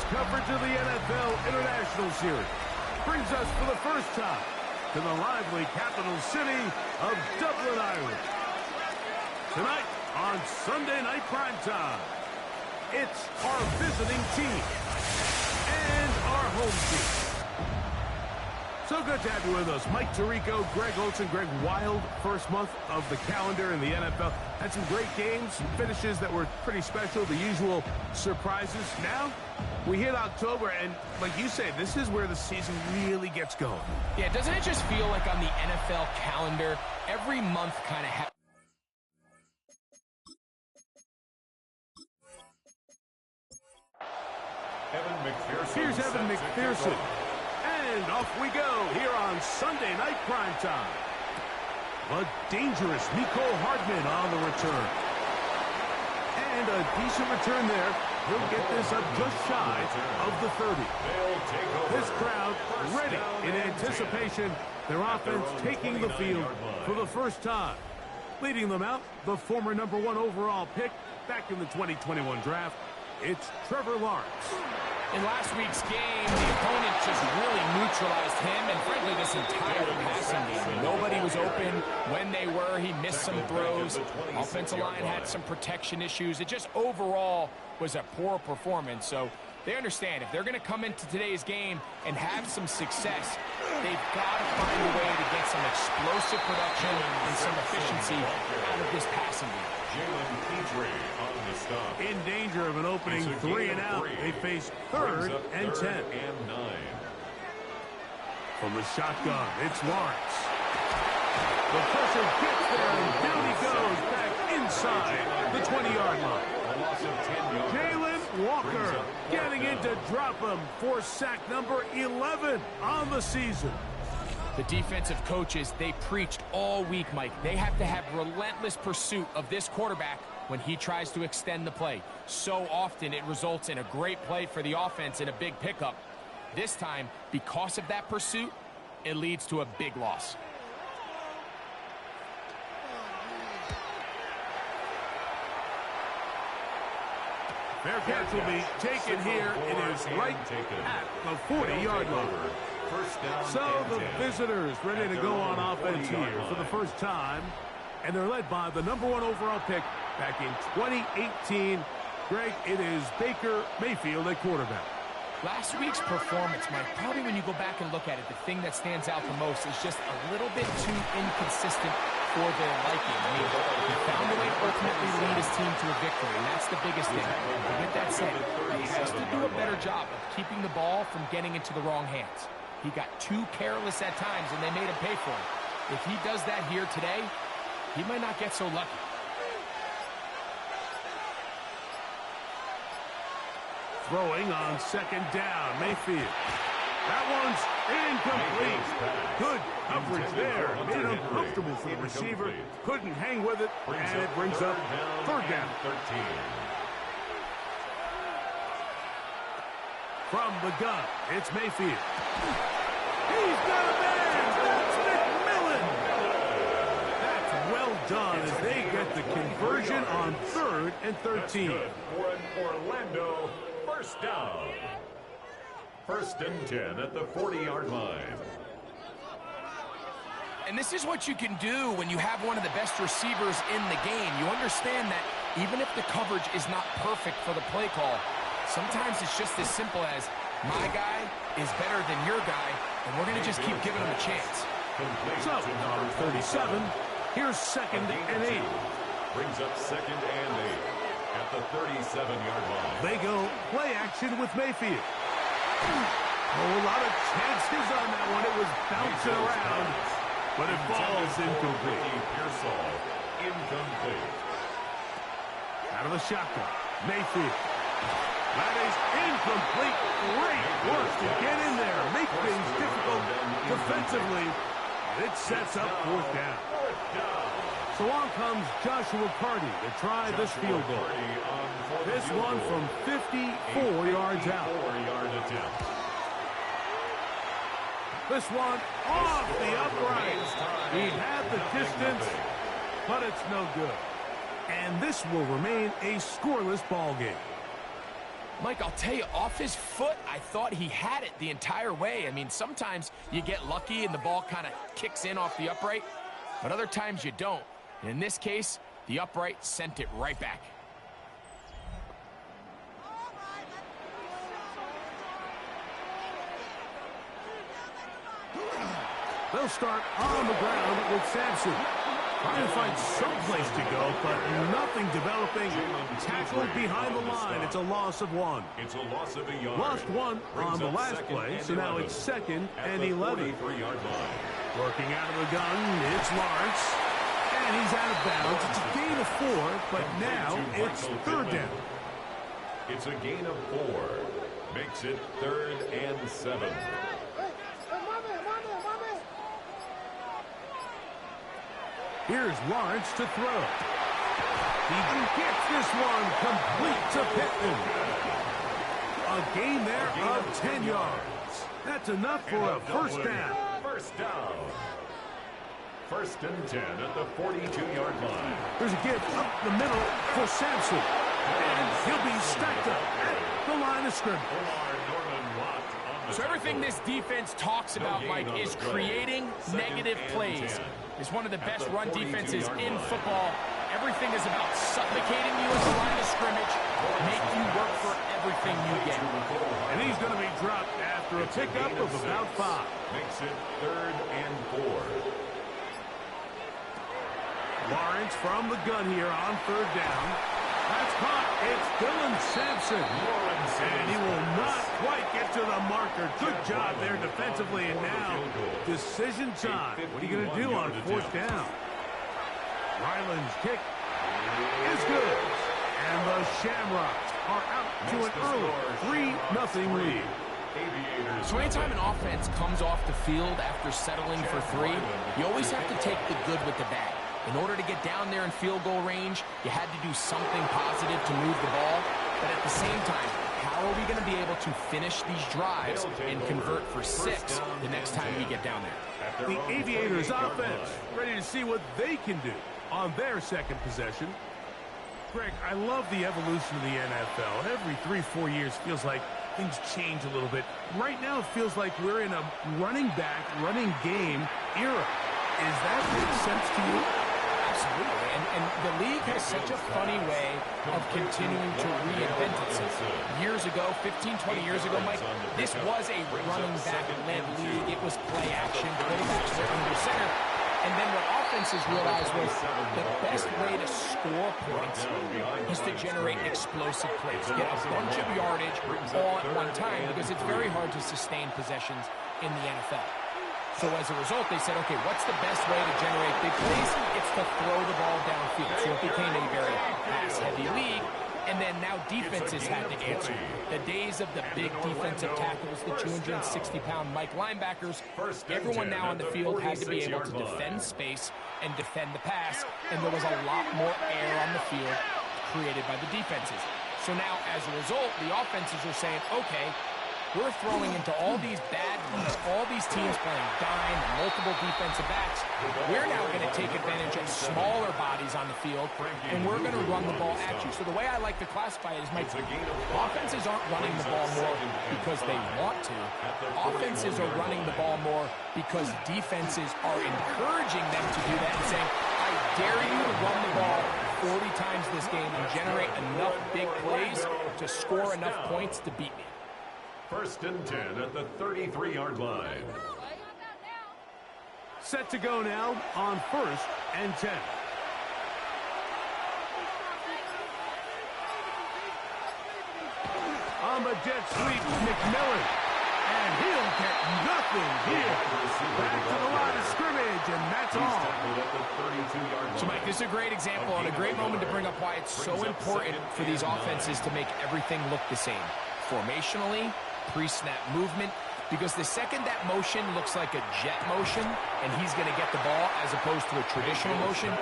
coverage of the NFL International Series brings us for the first time to the lively capital city of Dublin, Ireland. Tonight on Sunday Night Primetime, it's our visiting team and our home team. So good to have you with us. Mike Tirico, Greg Olson. Greg, wild first month of the calendar in the NFL. Had some great games, some finishes that were pretty special, the usual surprises. Now, we hit October, and like you say, this is where the season really gets going. Yeah, doesn't it just feel like on the NFL calendar, every month kind of has... Here's Evan McPherson. And off we go here on Sunday Night Primetime. A dangerous Mecole Hardman on the return. And a decent return there. He'll get this up just shy of the 30. This crowd ready in anticipation. Their offense taking the field for the first time. Leading them out, the former #1 overall pick back in the 2021 draft. It's Trevor Lawrence. In last week's game, the opponent just really neutralized him and, frankly, this entire passing game. Nobody was open. When they were, he missed some throws. Offensive line had some protection issues. It just overall was a poor performance. So they understand if they're going to come into today's game and have some success, they've got to find a way to get some explosive production and some efficiency out of this passing game. In danger of an opening 3 and out. They face 3rd and 10. From the shotgun, it's Lawrence. The pressure gets there, and down he goes back inside the 20-yard line. Jalen Walker getting in to drop him for sack number 11 on the season. The defensive coaches, they preached all week, Mike. They have to have relentless pursuit of this quarterback when he tries to extend the play. So often it results in a great play for the offense and a big pickup. This time, because of that pursuit, it leads to a big loss. Fair catch will be taken here. It is right at the 40-yard line. So the visitors ready to go on offense here for the first time. And they're led by the #1 overall pick back in 2018. Greg, it is Baker Mayfield at quarterback. Last week's performance, Mike, probably when you go back and look at it, the thing that stands out the most is just a little bit too inconsistent for their liking. I mean, he found a way to ultimately lead his team to a victory, and that's the biggest thing. But with that said, he has to do a better job of keeping the ball from getting into the wrong hands. He got too careless at times, and they made him pay for it. If he does that here today, he might not get so lucky. Throwing on 2nd down, Mayfield. That one's incomplete. Good coverage there. Made it uncomfortable for the receiver. Couldn't hang with it, and it brings up 3rd down. From the gun, it's Mayfield. He's got a man. That's McMillan. That's well done as they get the conversion on 3rd and 13. For an Orlando first down. 1st and 10 at the 40-yard line. And this is what you can do when you have one of the best receivers in the game. You understand that even if the coverage is not perfect for the play call, sometimes it's just as simple as my guy is better than your guy, and we're going to just keep giving him a chance. So, number 37, here's 2nd and 8. Brings up 2nd and 8 at the 37-yard line. They go play action with Mayfield. Oh, a lot of chances on that one. It was bouncing around, but it falls incomplete. Incomplete. Out of the shotgun, Mayfield. That is incomplete. Great work to get in there. Make things difficult defensively. It sets up 4th down. So on comes Joshua Carty to try this field goal. This one from 54 yards out. This one off the upright. He had the distance, but it's no good. And this will remain a scoreless ball game. Mike, I'll tell you, off his foot, I thought he had it the entire way. I mean, sometimes you get lucky and the ball kind of kicks in off the upright, but other times you don't. And in this case, the upright sent it right back. They'll start on the ground with Sampson. Trying to find some place to go, but nothing developing. Tackled behind the line. It's a loss of 1. It's a loss of a yard. Lost 1 on the last play, so now it's 2nd and 11. 43-yard line. Working out of the gun, it's Lawrence. And he's out of bounds. It's a gain of 4, but now it's 3rd down. It's a gain of 4. Makes it 3rd and 7. Here's Lawrence to throw. He gets this one complete to Pittman. A gain there of 10 yards. That's enough for a first down. First down. 1st and 10 at the 42-yard line. There's a give up the middle for Sampson. And he'll be stacked up at the line of scrimmage. So everything this defense talks about, Mike, is creating negative plays. It's one of the best run defenses in football. Everything is about suffocating you at the line of scrimmage, make you work for everything you get. And he's going to be dropped after a pickup of about 5. Makes it 3rd and 4. Lawrence from the gun here on 3rd down. That's caught. It's Dylan Sampson. And he will not quite get to the marker. Good job there defensively. And now, decision time. What are you going to do on 4th down? Ryland's kick is good. And the Shamrocks are out to an early 3-0 lead. So anytime an offense comes off the field after settling for 3, you always have to take the good with the bad. In order to get down there in field goal range, you had to do something positive to move the ball. But at the same time, how are we going to be able to finish these drives and convert for 6 the next time we get down there? The Aviators offense ready to see what they can do on their 2nd possession. Greg, I love the evolution of the NFL. Every 3-4 years feels like things change a little bit. Right now it feels like we're in a running back, running game era. Is that make sense to you? Absolutely, and the league has such a funny way of continuing to reinvent itself. Years ago, 15, 20 years ago, Mike, this was a running back-led league. It was play action, quarterbacks were under center. And then what offenses realized was the best way to score points is to generate explosive plays. Get a bunch of yardage all at one time because it's very hard to sustain possessions in the NFL. So as a result, they said, okay, what's the best way to generate big plays? It's to throw the ball downfield. So it became a very pass-heavy league. And then now defenses had to answer. The days of the big defensive tackles, the 260-pound Mike linebackers, everyone now on the field had to be able to defend space and defend the pass. And there was a lot more air on the field created by the defenses. So now, as a result, the offenses are saying, okay, we're throwing into all these bad leads, all these teams playing dime, multiple defensive backs. We're now going to take advantage of smaller bodies on the field, and we're going to run the ball at you. So the way I like to classify it is, Mike, offenses aren't running the ball more because they want to. Offenses are running the ball more because defenses are encouraging them to do that and saying, I dare you to run the ball 40 times this game and generate enough big plays to score enough points to beat me. 1st and 10 at the 33-yard line. Set to go now on 1st and 10. On the jet sweep, McMillan. And he'll get nothing here. Back to the line of scrimmage, and that's all. So, Mike, this is a great example and a great moment to bring up why it's so important for these offenses to make everything look the same. Formationally, pre-snap movement, because the second that motion looks like a jet motion and he's going to get the ball as opposed to a traditional motion,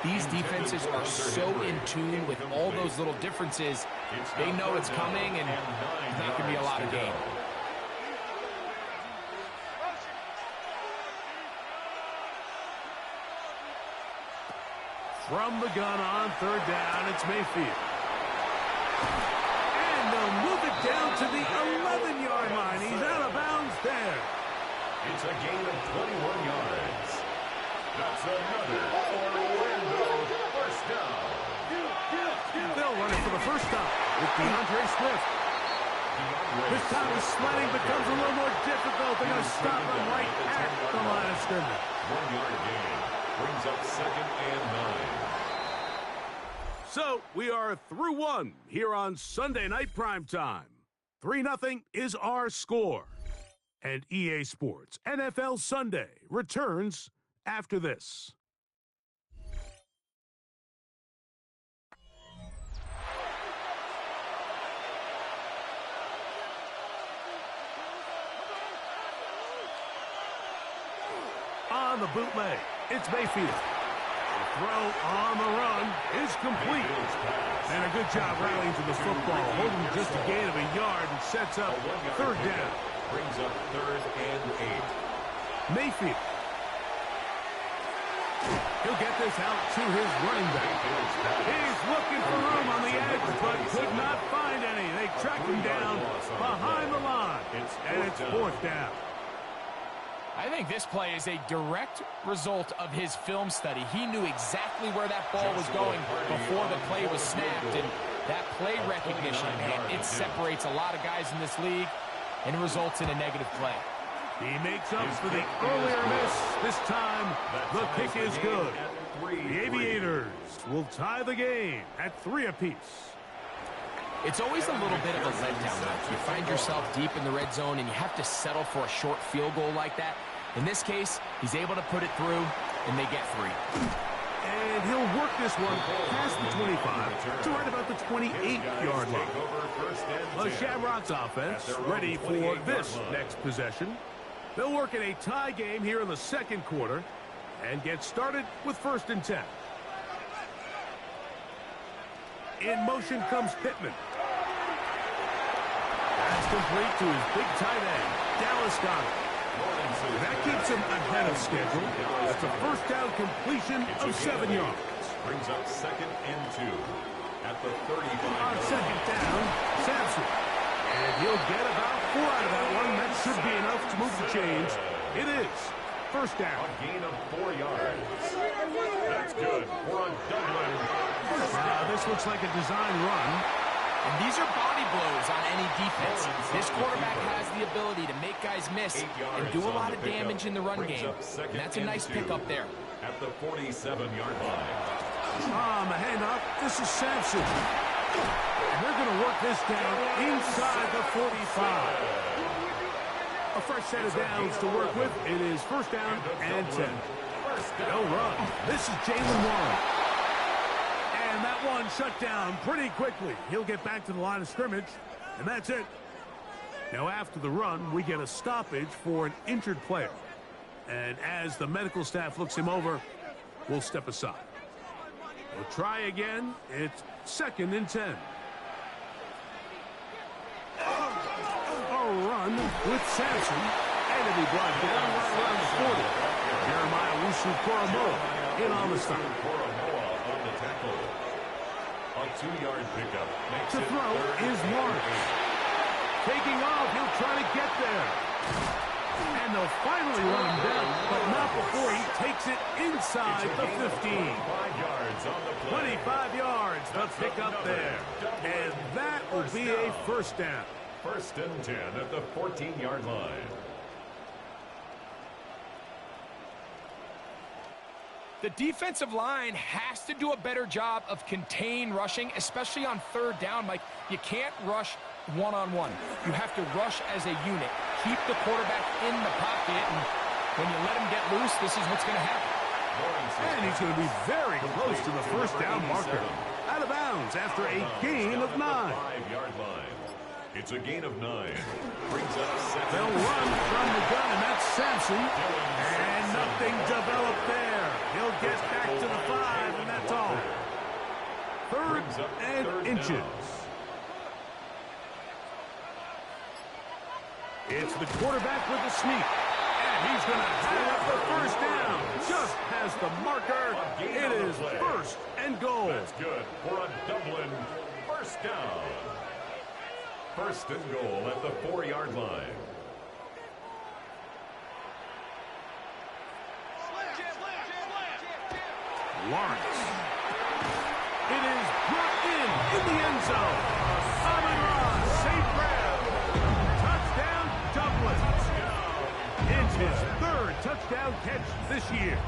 these defenses are so in tune with all those little differences, they know it's coming and there's not going to be a lot of gain. From the gun on 3rd down, it's Mayfield. And the move down to the 11-yard line. He's out of bounds there. It's a gain of 21 yards. That's another Orlando first down. They'll run it for the first time with DeAndre Swift. This time the sledding becomes a little more difficult. They're going to stop him right at the line of scrimmage. 1 yard gain brings up 2nd and 9. So we are through one here on Sunday Night Primetime. 3-0 is our score. And EA Sports NFL Sunday returns after this. On the bootleg, it's Mayfield. The throw on the run is complete. And a good job rallying to the football, holding just a gain of a yard and sets up 3rd down. Brings up 3rd and 8. Mayfield. He'll get this out to his running back. He's looking for room on the edge, but could not find any. They track him down behind the line. And it's 4th down. I think this play is a direct result of his film study. He knew exactly where that ball was going before the play was snapped, and that play recognition, man, it separates a lot of guys in this league and results in a negative play. He makes up for the earlier miss. This time, the kick is good. The Aviators will tie the game at 3 apiece. It's always a little bit of a letdown. You find yourself deep in the red zone and you have to settle for a short field goal like that. In this case, he's able to put it through, and they get 3. And he'll work this one past the 25 to right about the 28-yard line. The Shamrocks offense ready for this next possession. They'll work in a tie game here in the 2nd quarter and get started with 1st and 10. In motion comes Pittman. That's complete to his big tight end, Dallas Goedert. That keeps him ahead of schedule. That's a 1st down completion of 7 yards. Brings up 2nd and 2 at the 35. On 2nd down, Sampson. And he'll get about 4 out of that one. That should be enough to move the chains. It is 1st down. A gain of 4 yards. That's good for a Dublin. This looks like a design run. And these are body blows on any defense. This quarterback has the ability to make guys miss and do a lot of damage in the run game. And that's a nice pickup there. At the 47-yard line. The handoff. This is Sampson. And they're going to work this down inside the 45. A fresh set of downs to work with. It is 1st down and 10. No run. This is Jalen Warren. And that one shut down pretty quickly. He'll get back to the line of scrimmage, and that's it. Now, after the run, we get a stoppage for an injured player. And as the medical staff looks him over, we'll step aside. We'll try again. It's 2nd and 10. A run with Sampson. And to be brought down right around the 40. Jeremiah Wusu-Koromoa in on the stop. A 2-yard pickup. To throw is Lawrence. Taking off, he'll try to get there. And they'll finally run him down, but not before he takes it inside the 15. 25 yards, the pickup there. And that will be a 1st down. 1st and 10 at the 14-yard line. The defensive line has to do a better job of contain rushing, especially on 3rd down. Mike, you can't rush one-on-one. You have to rush as a unit. Keep the quarterback in the pocket, and when you let him get loose, this is what's going to happen. And he's going to be very close to the 1st down marker. Out of bounds after a gain of 9. 5-yard line. It's a gain of 9. Brings up 2nd. They'll run from the gun, and that's Sampson. And nothing developed there. He'll get back to the 5, and that's all. 3rd and inches. It's the quarterback with the sneak. And he's going to have the 1st down. Just past the marker. It is 1st and goal. That's good for a Dublin 1st down. First and goal at the 4-yard line. Lawrence. It is brought in the end zone. Amon-Ra St. Brown. Touchdown, Dublin. It's his third touchdown catch this year.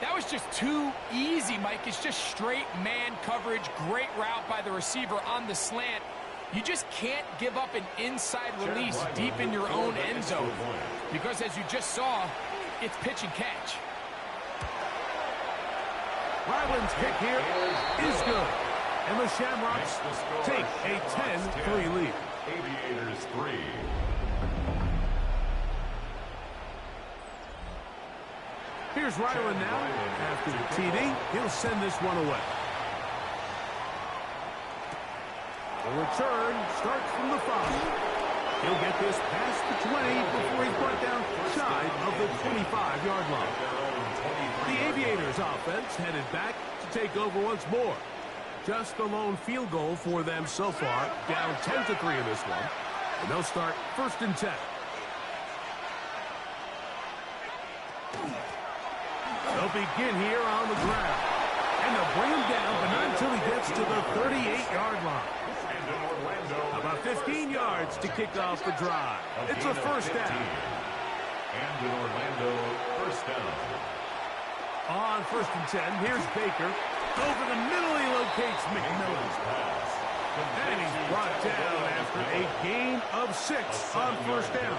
That was just too easy, Mike. It's just straight man coverage. Great route by the receiver on the slant. You just can't give up an inside release deep in your own end zone. Because as you just saw, it's pitch and catch. Ryland's kick here is good. And the Shamrocks take a 10-3 lead. Aviators 3. Here's Ryland now. After the TD, he'll send this one away. The return starts from the 5. He'll get this past the 20 before he's brought down shy of the 25-yard line. The Aviators offense headed back to take over once more. Just the lone field goal for them so far, down 10-3 in this one. And they'll start first and 10. They'll begin here on the ground. And they'll bring him down, but not until he gets to the 38-yard line. About 15 yards to kick off the drive. It's a first down. And in Orlando, first down. On first and 10, here's Baker. Over the middle, he locates McMillan. And he's brought down after a gain of 6 on first down.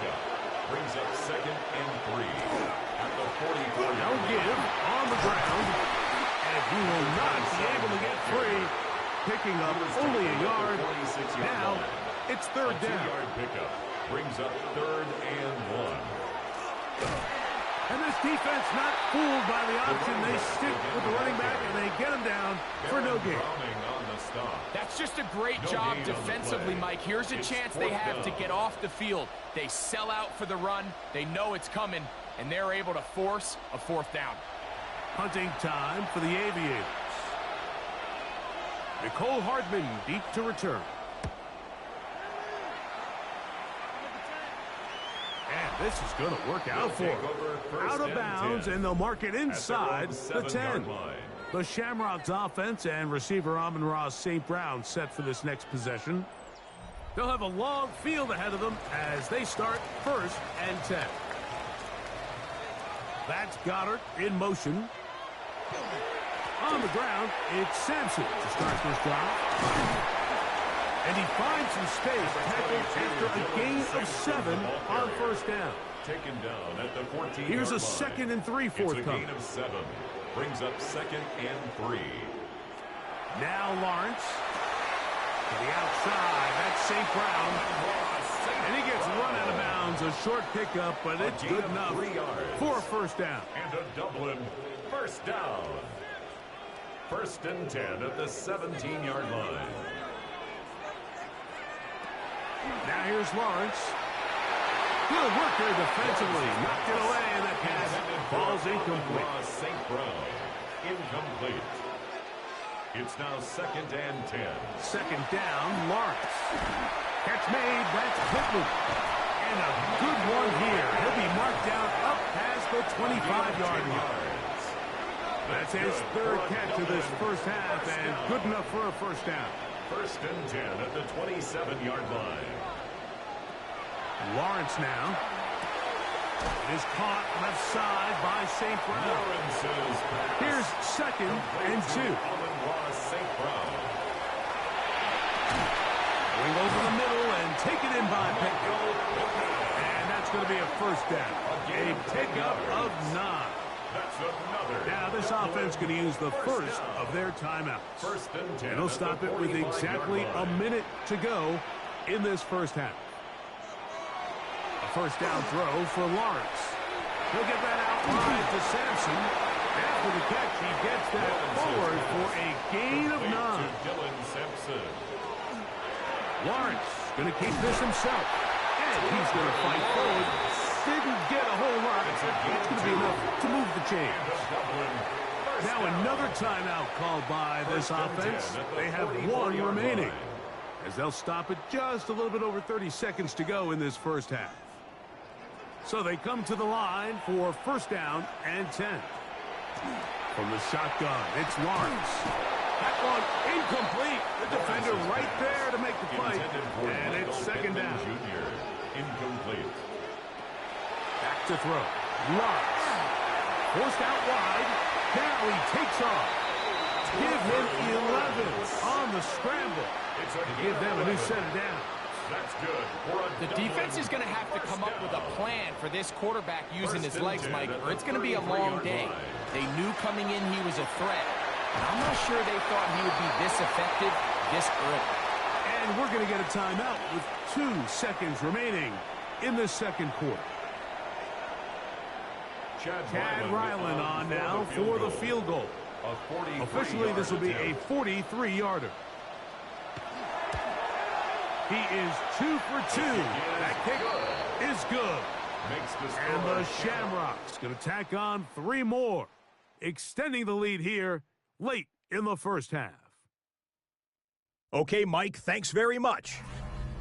Brings up second and 3. At the 44. No give on the ground. And he will not be able to get free. Picking up only a yard. Now, it's third down. 2-yard pickup. Brings up third and 1. And this defense not fooled by the option. They stick with the running back, and they get him down for no gain. That's just a great job defensively, Mike. Here's a chance they have to get off the field. They sell out for the run. They know it's coming, and they're able to force a fourth down. Hunting time for the Aviators. Nicole Hardman deep to return. And this is going to work out for him. Out of bounds, and they'll mark it inside the 10. The Shamrocks offense and receiver Amon-Ra St. Brown set for this next possession. They'll have a long field ahead of them as they start first and 10. That's Goddard in motion. On the ground, it's Sampson to start this drive. And he finds some space tackled after a gain of 7 on first down. Taken down at the 14. Here's a second and 3 forthcoming. It's a gain of 7. Brings up second and 3. Now Lawrence to the outside. That's St. Brown. And he gets run out of bounds. A short pickup, but it's good enough for a first down. And a Dublin first down. First and 10 at the 17-yard line. Now here's Lawrence. Good work there defensively. Knocked it away, and that pass falls incomplete. St. Brown, incomplete. It's now second and 10. Second down, Lawrence. Catch made, that's Pittman. And a good one here. He'll be marked down up past the 25-yard line. That's his third catch of this first half, and good enough for a first down. First and 10 at the 27-yard line. Lawrence now. It is caught left side by St. Brown. Here's second and 2. St. Brown. Going over the middle and taken in by Pickett. And that's going to be a first down. A pickup of 9. Now this offense going to use the first of their timeouts. First and 10. And they'll stop it with exactly a minute to go in this first half. A first down throw for Lawrence. He'll get that out wide to Sampson. After the catch, he gets that forward for a gain of 9. Lawrence going to keep this himself. And he's going to fight forward. Didn't get a whole lot. That's going to be enough to move the chains. Now another timeout called by this offense. They have 1 remaining. as they'll stop it just a little bit over 30 seconds to go in this first half. So they come to the line for first down and 10. From the shotgun, it's Lawrence. That one incomplete. The defender right there to make the fight. And it's second down. Incomplete. Back to throw. Lawrence. Forced out wide. Now he takes off. Give him 11 on the scramble. Give them a new set of downs. That's good. The defense is going to have to come up with a plan for this quarterback using his legs, Mike, or it's going to be a long day. They knew coming in he was a threat, but I'm not sure they thought he would be this effective this early. And we're going to get a timeout with 2 seconds remaining in the second quarter. Chad Ryland on now for the field goal. Officially, this will be a 43-yarder. He is 2 for 2. That kick is good. And the Shamrocks going to tack on 3 more, extending the lead here late in the first half. Okay, Mike, thanks very much.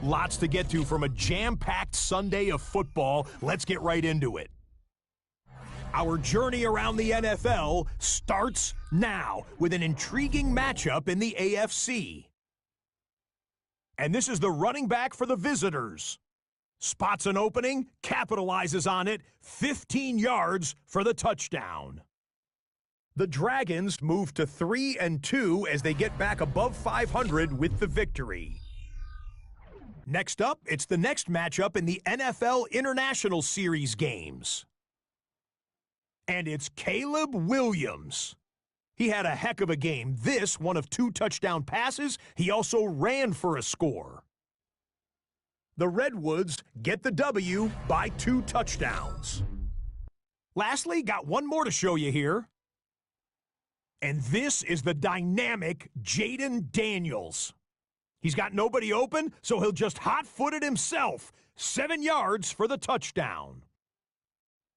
Lots to get to from a jam-packed Sunday of football. Let's get right into it. Our journey around the NFL starts now with an intriguing matchup in the AFC. And this is the running back for the visitors. Spots an opening, capitalizes on it, 15 yards for the touchdown. The Dragons move to 3-2 as they get back above 500 with the victory. Next up, it's the next matchup in the NFL International Series games. And it's Caleb Williams. He had a heck of a game. This, one of 2 touchdown passes. He also ran for a score. The Redwoods get the W by 2 touchdowns. Lastly, got one more to show you here. And this is the dynamic Jaden Daniels. He's got nobody open, so he'll just hot-foot it himself. 7 yards for the touchdown.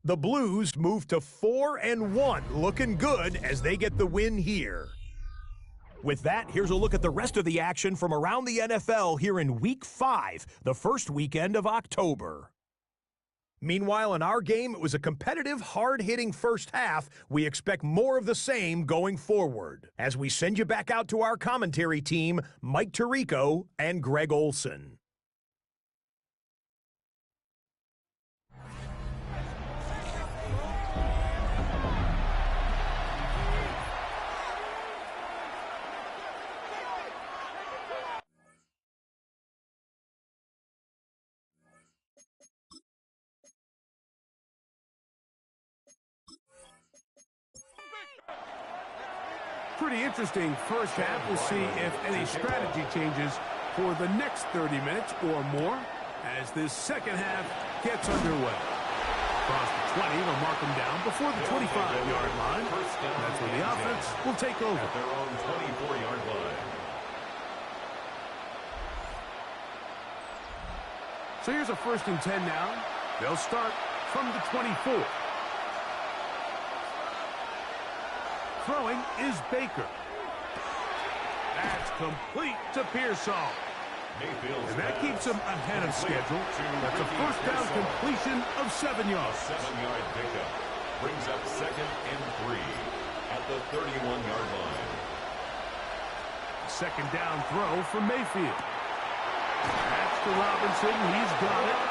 The Blues move to 4-1, looking good as they get the win here. With that, here's a look at the rest of the action from around the NFL here in Week 5, the first weekend of October. Meanwhile, in our game, it was a competitive, hard-hitting first half. We expect more of the same going forward as we send you back out to our commentary team, Mike Tirico and Greg Olson. Pretty interesting first half. We'll see if any strategy changes for the next 30 minutes or more as this second half gets underway. Across the 20, they'll mark them down before the 25-yard line. That's where the offense will take over. At their own 24-yard line. So here's a 1st and 10 now. They'll start from the 24. Throwing is Baker. That's complete to Pearsall. And that keeps him ahead of schedule. That's a first down completion of 7 yards. 7-yard pickup brings up 2nd and 3 at the 31-yard line. Second down throw for Mayfield. That's to Robinson. He's got it.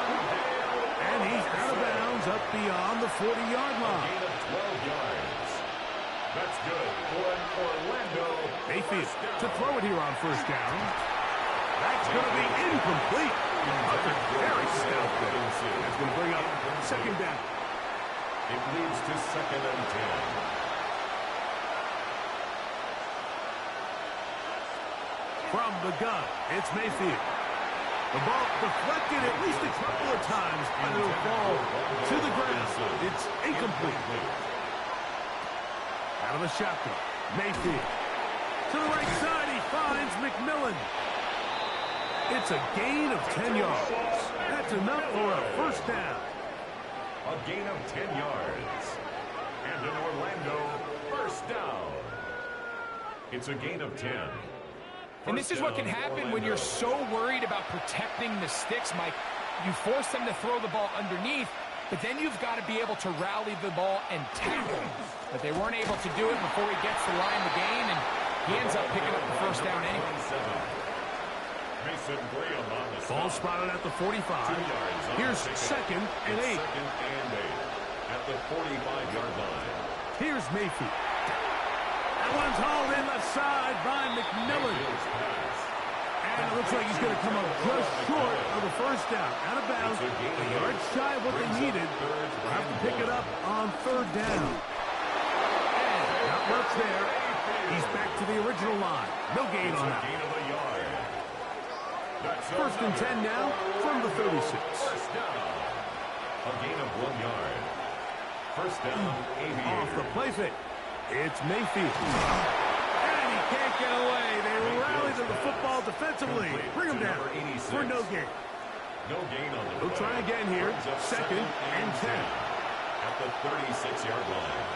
And he's out of bounds up beyond the 40-yard line. A gain of 12 yards. That's good for an Orlando. Mayfield to throw it here on first down. That's going to be incomplete. Very stout there. That's going to bring up second down. It leads to 2nd and 10. From the gun, it's Mayfield. The ball deflected at least a couple of times, and it'll fall to the ground. It's incomplete. Out of the shotgun, Mayfield. To the right side, he finds McMillan. It's a gain of 10 yards. That's enough for a first down. A gain of 10 yards. And an Orlando first down. It's a gain of 10. And this is what can happen when you're so worried about protecting the sticks, Mike. You force them to throw the ball underneath, but then you've got to be able to rally the ball and tackle. But they weren't able to do it before he gets the line to gain, and he ends up picking up the first down anyway. Ball spotted at the 45. Here's 2nd and 8. At the 45-yard line. Here's Mayfield. That one's hauled in left side by McMillan. And it looks like he's going to come up just short of the first down. Out of bounds, a yard shy of what they needed. They'll have to pick it up on 3rd down. And not much there. He's back to the original line. No gain on that. 1st and 10 now from the 36. First down. A gain of 1 yard. First down, Aviators. Off the play fake. It's Mayfield. And he can't get away. They rally to the football defensively. Bring him down for no gain. No gain on the We'll try again here. 2nd and 10. At the 36-yard line.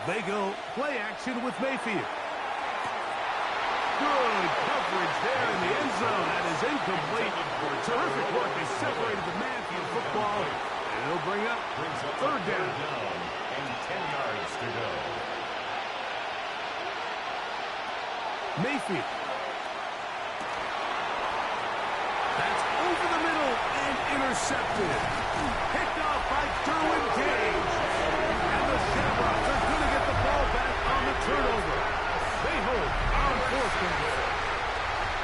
They go play action with Mayfield. Good coverage there in the end zone. That is incomplete. Terrific work. They separated the man from the football. And it'll bring up 3rd down. And 10 yards to go. Mayfield. That's over the middle and intercepted. Picked off by Derwin James. And the Shamrocks are going to get the ball back on the turnover. They hold on 4th down.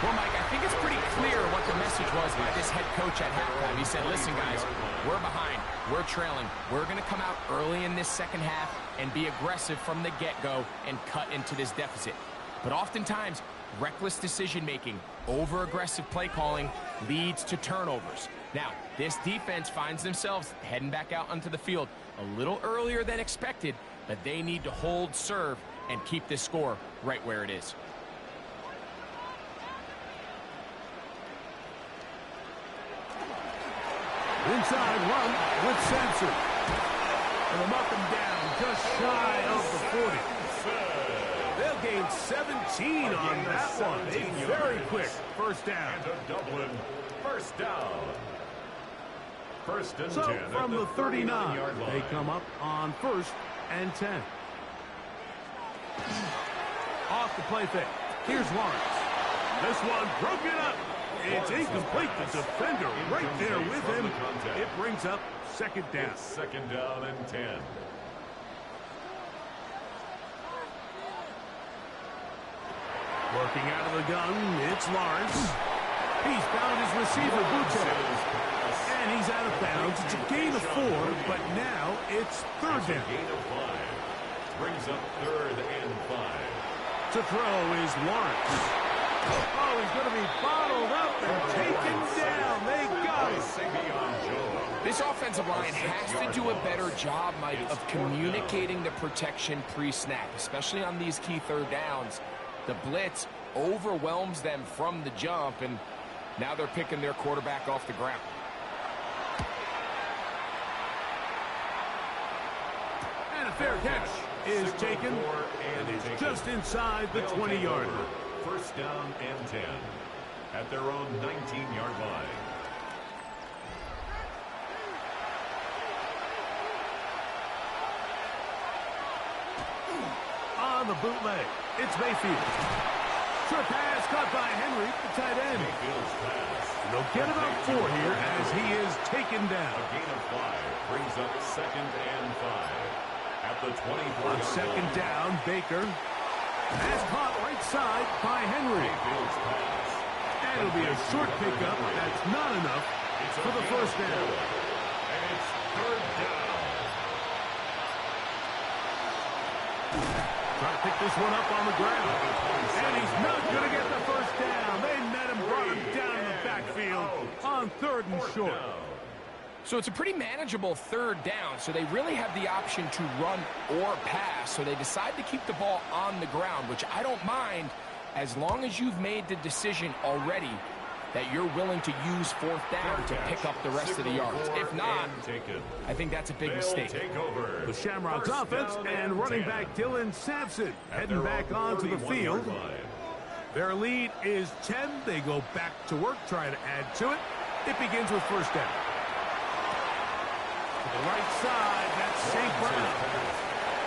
Well, Mike, I think it's pretty clear what the message was by this head coach at halftime. He said, listen, guys, we're behind. We're trailing. We're going to come out early in this second half and be aggressive from the get-go and cut into this deficit. But oftentimes, reckless decision-making, over-aggressive play calling leads to turnovers. Now, this defense finds themselves heading back out onto the field a little earlier than expected, but they need to hold serve and keep this score right where it is. Inside run with Sampson. And they'll knock him down just shy of the 40. They'll gain 17 on that one. A very quick first down. And a Dublin first down. First and 10. So from the 39, they come up on 1st and 10. Off the play fake. Here's Lawrence. This one broken up. It's incomplete. The defender right there with him. It brings up 2nd down. It's 2nd down and 10. Working out of the gun, it's Lawrence. He's found his receiver, Butte. And he's out of bounds. It's a gain of 4, but now it's 3rd down. Gain of 5. Brings up 3rd and 5. To throw is Lawrence. Oh, he's going to be bottled up and taken down. They got him. This offensive line has to do a better job, Mike, of communicating the protection pre-snap, especially on these key 3rd downs. The blitz overwhelms them from the jump, and now they're picking their quarterback off the ground. And a fair catch is taken, and it's just inside the 20-yard line. First down and 10 at their own 19-yard line. On the bootleg, it's Mayfield. Short pass caught by Henry, the tight end. They'll get about 4 here as he is taken down. A gain of 5 brings up 2nd and 5 at the 24. On 2nd down, Baker. Pass caught right side by Henry. And it'll be a short pickup. That's not enough for the first down. And it's 3rd down. Trying to pick this one up on the ground. And he's not going to get the first down. They met him, brought him down in the backfield on 3rd and short. So it's a pretty manageable 3rd down, so they really have the option to run or pass, so they decide to keep the ball on the ground, which I don't mind as long as you've made the decision already that you're willing to use fourth down to pick up the rest of the yards. If not, I think that's a big mistake. The Shamrocks offense and running back Dylan Sampson heading back onto the field. Their lead is 10. They go back to work, trying to add to it. It begins with first down. To the right side, that's St. Brown.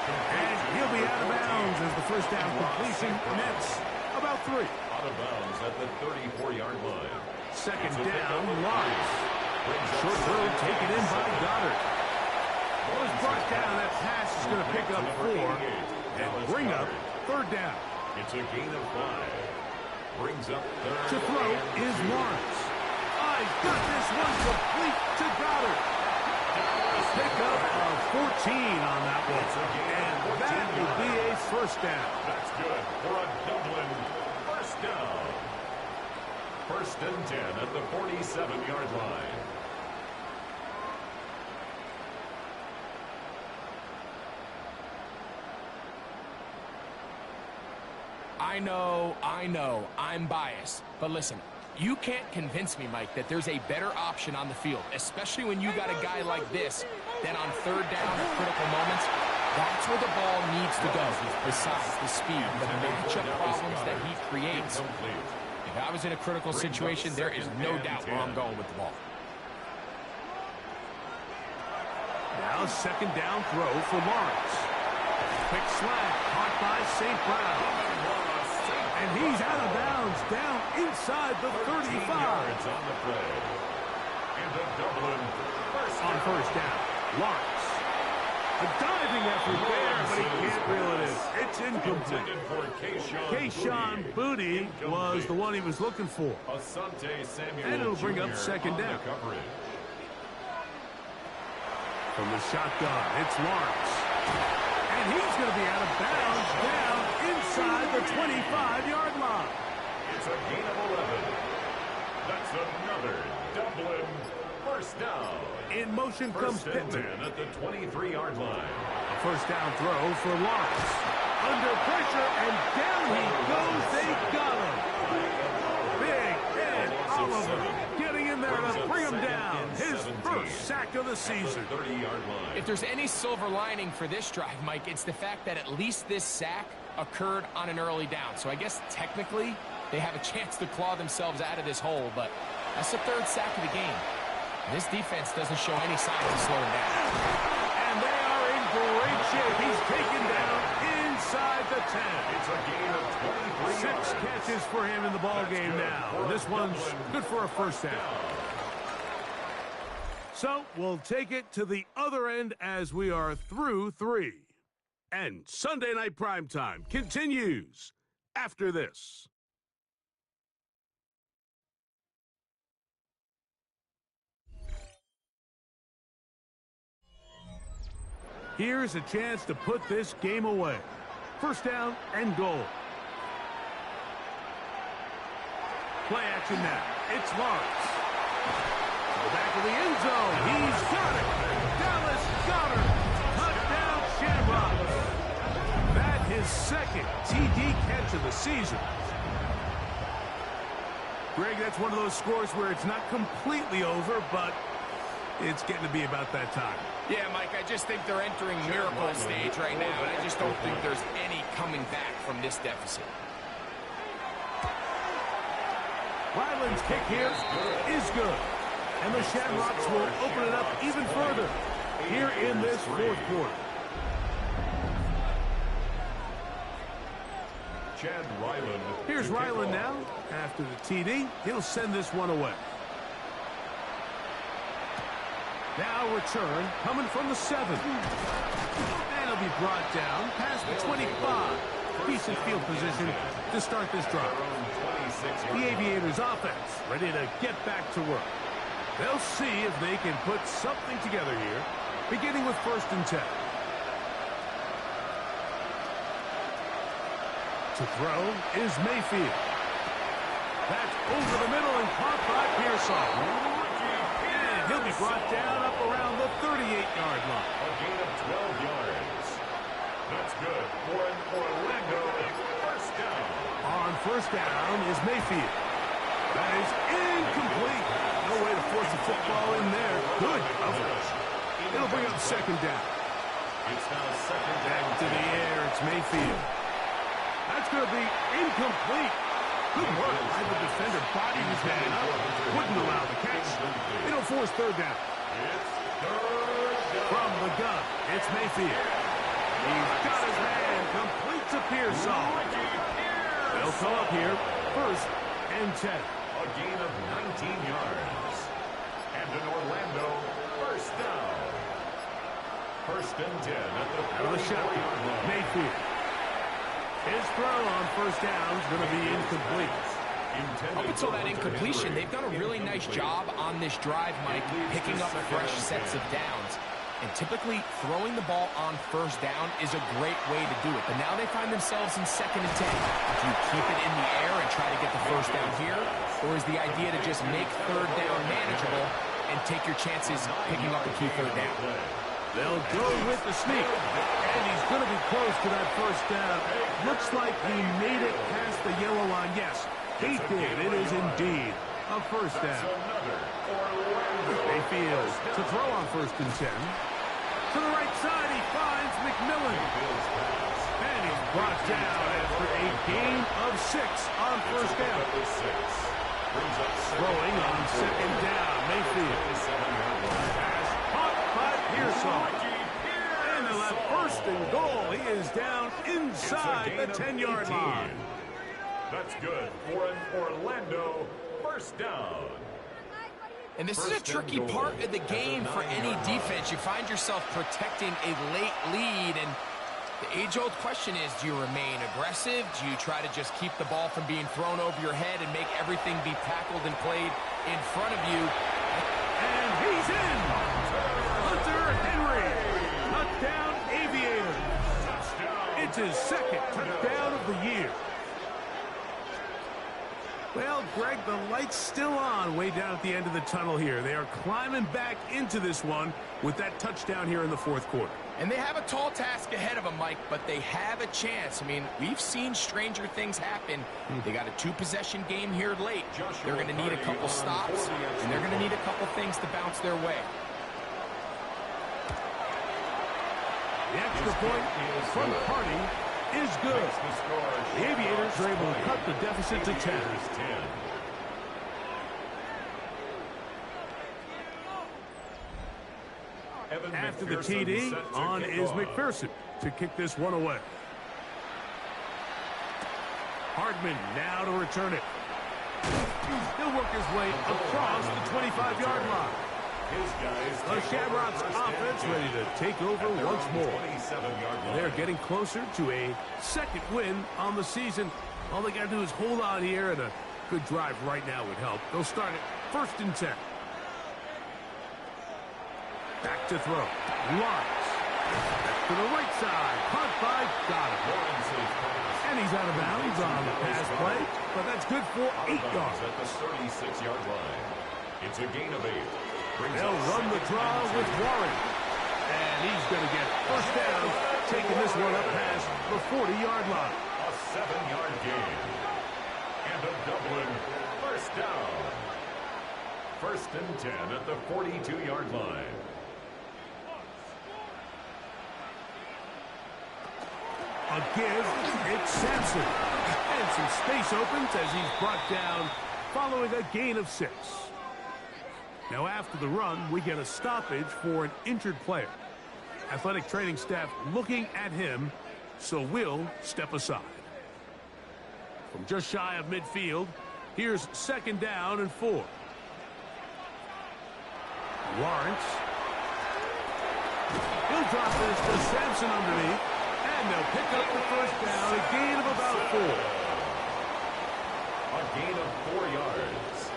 And he'll be out of bounds as the first down completion nets about 3. Out of bounds at the 34-yard line. Second down, Lawrence. Short throw taken in by Goddard. Was brought down. That pass is going to pick up 4 and bring up third down. It's a gain of 5. Brings up third. To throw is Lawrence. He's got this one complete to Goddard. Pick up of 14 on that one. And that will be a first down. That's good for a Dublin first down. First and 10 at the 47-yard line. I know, I'm biased. But listen, you can't convince me, Mike, that there's a better option on the field, especially when you got a guy like this, than on third down at critical moments. That's where the ball needs to go, besides the speed, the matchup problems that he creates. If I was in a critical situation, there is no doubt where I'm going with the ball. Now second down throw for Lawrence. Quick slant, caught by St. Brown. And he's out of bounds, down inside the 35. On the play. And the Dublin on first down, Lawrence. A diving effort there, but he can't reel it in. It's incomplete. Kayshawn Booty was the one he was looking for. And it'll bring up second down. From the shotgun, it's Lawrence. And he's going to be out of bounds, down inside the 25-yard line. It's a gain of 11. That's another Dublin first down. In motion comes Pittman at the 23-yard line. A first down throw for Lawrence. Under pressure, and down he goes. They got him. Big Ed Oliver getting in there to bring him down. His first sack of the season. If there's any silver lining for this drive, Mike, it's the fact that at least this sack occurred on an early down. So I guess technically they have a chance to claw themselves out of this hole, but that's the third sack of the game. This defense doesn't show any signs of slowing down. And they are in great shape. He's taken down inside the 10. It's a gain of 23 6 catches for him in the ball game now. And this one's good for a first down. So we'll take it to the other end as we are through 3. And Sunday Night Primetime continues after this. Here's a chance to put this game away. First down and goal. Play action now. It's Lawrence. To the back of the end zone. He's got it. Dallas Goddard. Touchdown Shamrocks. That his second TD catch of the season. Greg, that's one of those scores where it's not completely over, but it's getting to be about that time. Yeah, Mike, I just think they're entering miracle stage right now, and I just don't think there's any coming back from this deficit. Ryland's kick here is good. And the Shamrocks will open it up even further here in this fourth quarter. Here's Ryland now. After the TD, he'll send this one away. Now return coming from the 7. And he'll be brought down past the 25. Decent field position to start this drive. The Aviators offense ready to get back to work. They'll see if they can put something together here, beginning with first and 10. To throw is Mayfield. That's over the middle and caught by Pearsall. And he'll be brought down up around the 38-yard line. A gain of 12 yards. That's good for an Orlando first down. On first down is Mayfield. That is incomplete. No way to force the football in there. Good coverage. It'll bring up second down. It's now second down. Back to the air. It's Mayfield. That's going to be incomplete. Good work by the defender. Body his man up. Wouldn't allow the catch. It'll force third down. It's third down. From the gun, it's Mayfield. He's got his man. Completes a Pearsall. They'll call up here. First and 10. A gain of 19 yards. And an Orlando first down. First and 10 at the Out of the shotgun, Mayfield. His throw on first down is going to be incomplete. Up until that incompletion, they've done a really nice job on this drive, Mike, picking up fresh sets of downs. And typically, throwing the ball on first down is a great way to do it. But now they find themselves in second and 10. Do you keep it in the air and try to get the first down here? Or is the idea to just make third down manageable and take your chances picking up a key third down? They'll go with the sneak. And he's going to be close to that first down. Looks like he made it past the yellow line. Yes, he did. It is indeed a first down. Mayfield to throw on first and 10. To the right side, he finds McMillan. And he's brought down after a gain of 6 on first down. Throwing on second down, Mayfield. Pass caught by Pearsall. And they'll have first and goal. He is down inside the 10-yard line. That's good for an Orlando first down. And this is a tricky part of the game for any defense. You find yourself protecting a late lead, and the age-old question is, do you remain aggressive? Do you try to just keep the ball from being thrown over your head and make everything be tackled and played in front of you? And he's in! Hunter Henry! Touchdown, Aviators! It's his second touchdown of the year. Well, Greg, the light's still on way down at the end of the tunnel here. They are climbing back into this one with that touchdown here in the fourth quarter. And they have a tall task ahead of them, Mike, but they have a chance. I mean, we've seen stranger things happen. They got a 2-possession game here late. They're going to need a couple stops, and they're going to need a couple things to bounce their way. The extra point from Hardy is good. The Aviators are able to cut the deficit to 10. After the TD, on is McPherson to kick this one away. Hardman now to return it. He'll work his way across the 25-yard line. The Shamrocks offense ready to take over once more. They're getting closer to a second win on the season. All they got to do is hold on here, and a good drive right now would help. They'll start it first and 10. Back to throw. Lawrence. Back to the right side. Caught by Donovan. And he's out of bounds on the pass play, but that's good for 8 yards. At the 36-yard line. It's a gain of 8. They'll run the draw with Warren. And he's going to get first down, taking this one up past the 40-yard line. A 7-yard gain. And a Dublin first down. First and 10 at the 42-yard line. A give, it's Sampson. And some space opens as he's brought down following a gain of 6. Now after the run, we get a stoppage for an injured player. Athletic training staff looking at him, so we'll step aside. From just shy of midfield, here's second down and 4. Lawrence. He'll drop this to Sampson underneath. And they'll pick up the first down, a gain of about 4. A gain of 4 yards.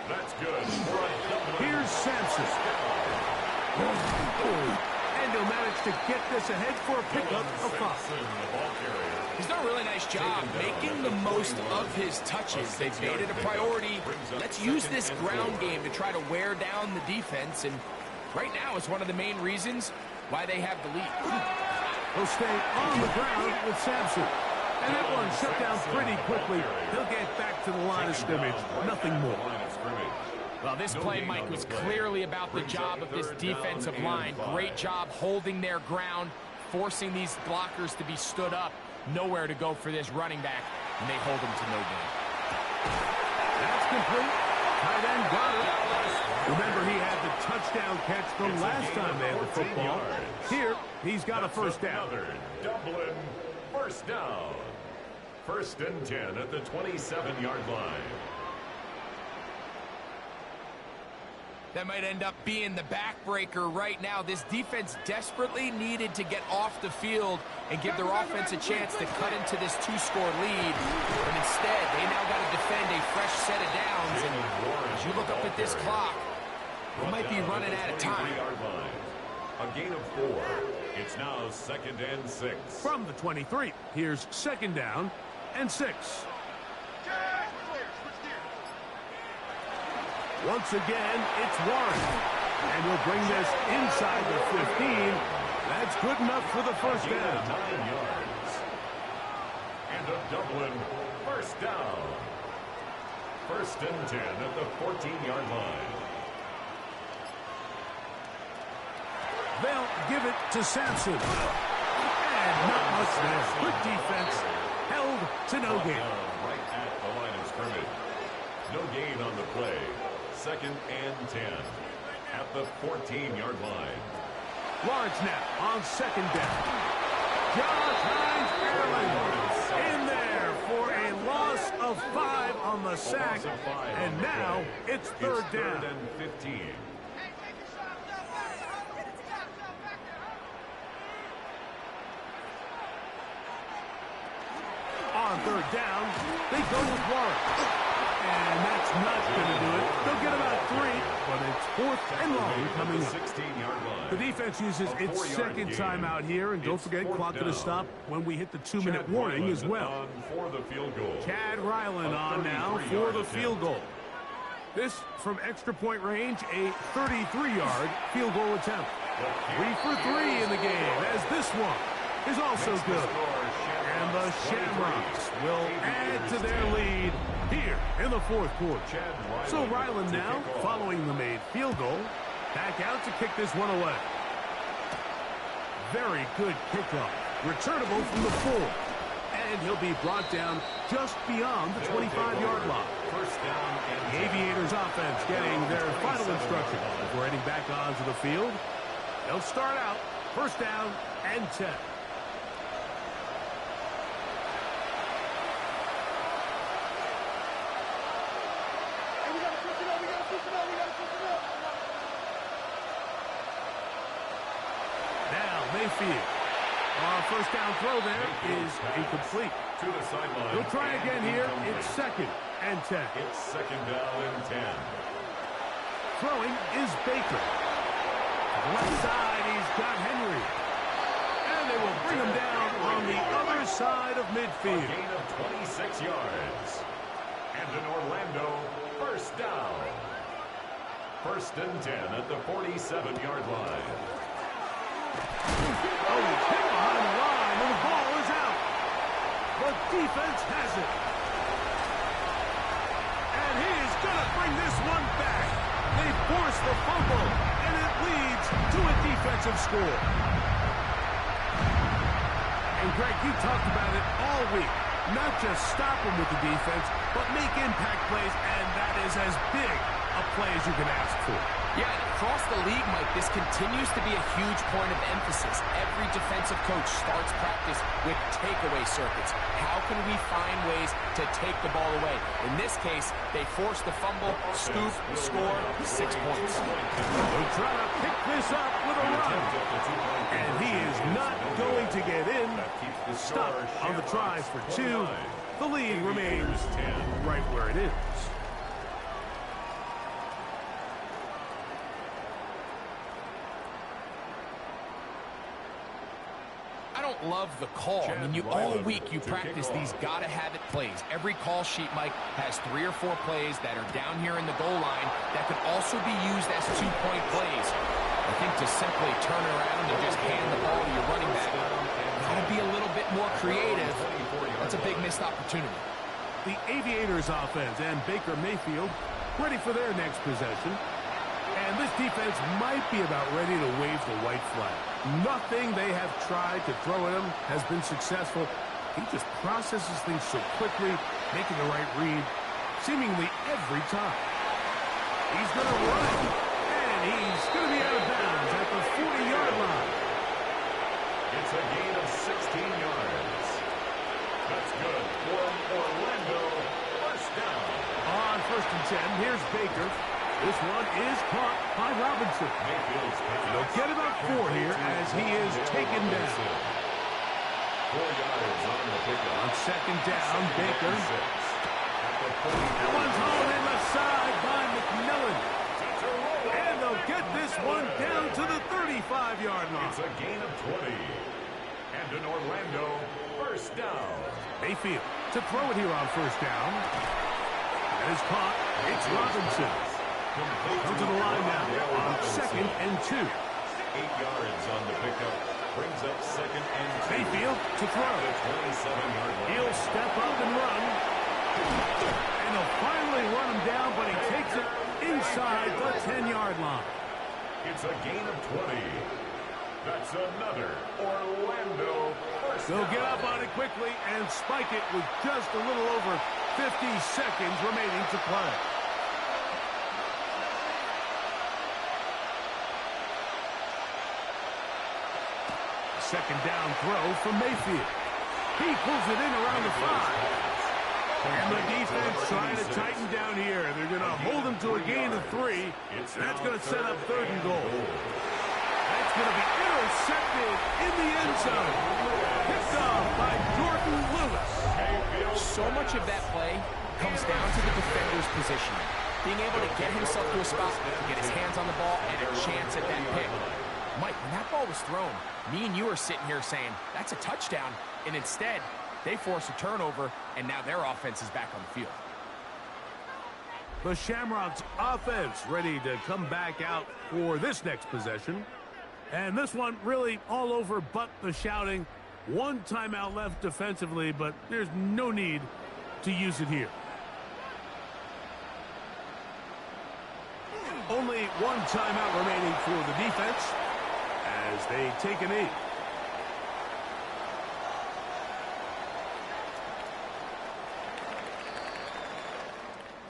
That's good for a Dublin. Here's Sampson. And he'll manage to get this ahead for a pickup of 5. He's done a really nice job making the most of his touches. They've made it a priority. Let's use this ground game to try to wear down the defense. And right now, it's one of the main reasons why they have the lead. He'll stay on the ground with Sampson. And that one shut down pretty quickly. He'll get back to the line of scrimmage. Nothing more. Well, this play, Mike, was clearly about the job of this defensive line. Great job holding their ground, forcing these blockers to be stood up. Nowhere to go for this running back, and they hold him to no gain. That's complete. Tight end got it. Remember, he had the touchdown catch from last time they had the football. Here, he's got a first down. Dublin first down. 1st and 10 at the 27-yard line. That might end up being the backbreaker right now. This defense desperately needed to get off the field and give their offense a chance to cut into this 2-score lead. But instead, they now got to defend a fresh set of downs. And as you look up at this clock, they might be running out of time. A gain of 4. It's now 2nd and 6. From the 23, here's 2nd down and 6. Once again, it's Warren. And he'll bring this inside the 15. That's good enough for the first down. 9 yards. And a Dublin first down. 1st and 10 at the 14-yard line. They'll give it to Sampson. And not much there. Good defense. Held to no gain. Right at the line of scrimmage. No gain on the play. 2nd and 10 at the 14-yard line. Lawrence now on 2nd down. Josh Hines in there for a loss of 5 on the sack. And now it's 3rd down. 3rd and 15. On 3rd down, they go with Warren. And that's not going to do it. They'll get about 3, but it's 4th and long coming up. 16-yard line. The defense uses its 2nd timeout here, and don't forget, clock going to stop when we hit the 2-minute warning as well. For the field goal. Chad Ryland on now for the field goal. This from extra point range, a 33-yard field goal attempt. 3 for 3 in the game, as this one is also good. And the Shamrocks will add to their lead here in the 4th quarter. So Ryland now, following the made field goal, back out to kick this one away. Very good kickoff. Returnable from the 4. And he'll be brought down just beyond the 25-yard line. The Aviators offense getting their final instruction before heading back onto the field. They'll start out 1st down and 10. Mayfield. First down throw there is incomplete. To the sideline. We'll try again here. It's 2nd and 10. It's 2nd down and 10. Throwing is Baker. Left side, he's got Henry. And they will bring him down on the other side of midfield. A gain of 26 yards. And an Orlando first down. 1st and 10 at the 47-yard line. Oh, he's hit behind the line, and the ball is out. The defense has it. And he is going to bring this one back. They force the fumble, and it leads to a defensive score. And, Greg, you talked about it all week. Not just stop them with the defense, but make impact plays, and that is as big a play as you can ask for. Yeah, and across the league, Mike, this continues to be a huge point of emphasis. Every defensive coach starts practice with takeaway circuits. How can we find ways to take the ball away? In this case, they force the fumble, scoop, score, 6 points. They'll try to pick this up with a run. And he is not going to get in. Stop on the try for 2. The lead remains right where it is. I don't love the call. I mean, all week you practice these gotta-have-it plays. Every call sheet, Mike, has 3 or 4 plays that are down here in the goal line that could also be used as 2-point plays. I think to simply turn around and just hand the ball to your running back, gotta be a little bit more creative. That's a missed opportunity. The Aviators offense and Baker Mayfield ready for their next possession. And this defense might be about ready to wave the white flag. Nothing they have tried to throw at him has been successful. He just processes things so quickly, making the right read seemingly every time. He's going to run it, and he's going to be out of bounds at the 40-yard line. It's a gain of 16 yards. That's good for Orlando. First down. On 1st and 10, here's Baker. This one is caught by Robinson. They'll get about 4 here as he is taken down. 4 yards on the pickup. On 2nd down, Baker. That one's hauled in the side by McMillan. And they'll get this one down to the 35-yard line. It's a gain of 20. And an Orlando first down. Mayfield to throw it here on 1st down. That is caught. It's Robinson. Come to the line now on 2nd and 2. 8 yards on the pickup. Brings up 2nd and 2. Mayfield to throw. 27-yard line. He'll step up and run. And they'll finally run him down, but he takes it inside the 10-yard line. It's a gain of 20. That's another Orlando first They'll down. get up on it quickly and spike it with just a little over 50 seconds remaining to play. Second down throw from Mayfield. He pulls it in around the 5. And the defense trying to tighten down here. They're going to hold him to a gain of 3. That's going to set up 3rd and goal. That's going to be intercepted in the end zone. Picked off by Jordan Lewis. So much of that play comes down to the defender's positioning. Being able to get himself to a spot, to get his hands on the ball, and a chance at that pick. Mike, when that ball was thrown, me and you are sitting here saying, that's a touchdown. And instead, they force a turnover, and now their offense is back on the field. The Shamrocks offense ready to come back out for this next possession. And this one really all over but the shouting. 1 timeout left defensively, but there's no need to use it here. Only 1 timeout remaining for the defense as they take a knee.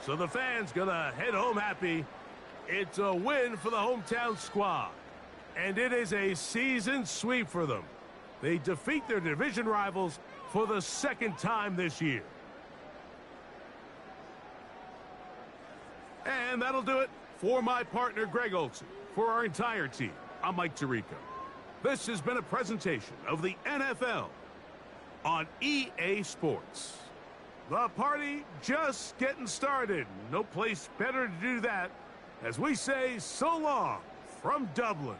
So the fans gonna head home happy. It's a win for the hometown squad. And it is a season sweep for them. They defeat their division rivals for the 2nd time this year. And that'll do it for my partner, Greg Olson. For our entire team, I'm Mike Tirico. This has been a presentation of the NFL on EA Sports. The party just getting started. No place better to do that as we say so long from Dublin.